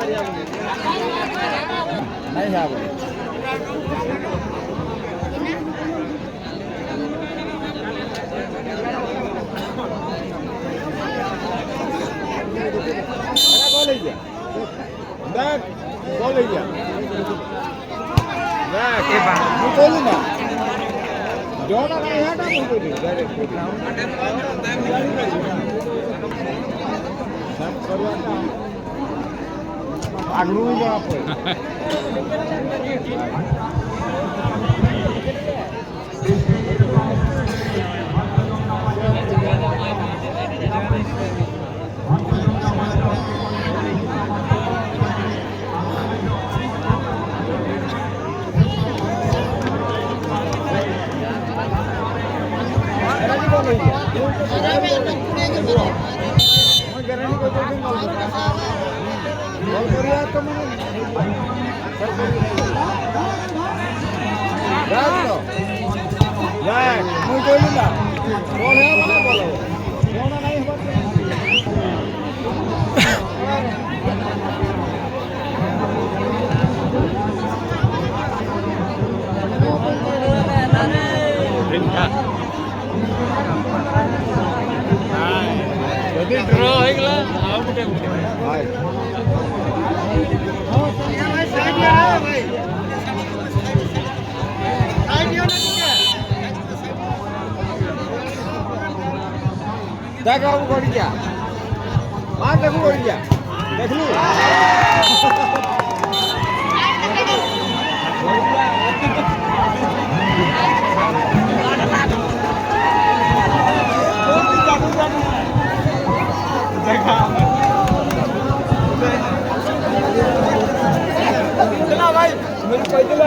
नहीं है बोले देख बोल गया देख ये बात बोल ना जोड़ा नहीं है ना बोल दे डायरेक्ट सब करवाता आगरू ही बड़ा पर যদি ড্র হয়ে গেল আউ গুটে গুটে ভাই देखो गोड़ी क्या मार देखो गोड़ी क्या देख लू भाई मेरे पैदल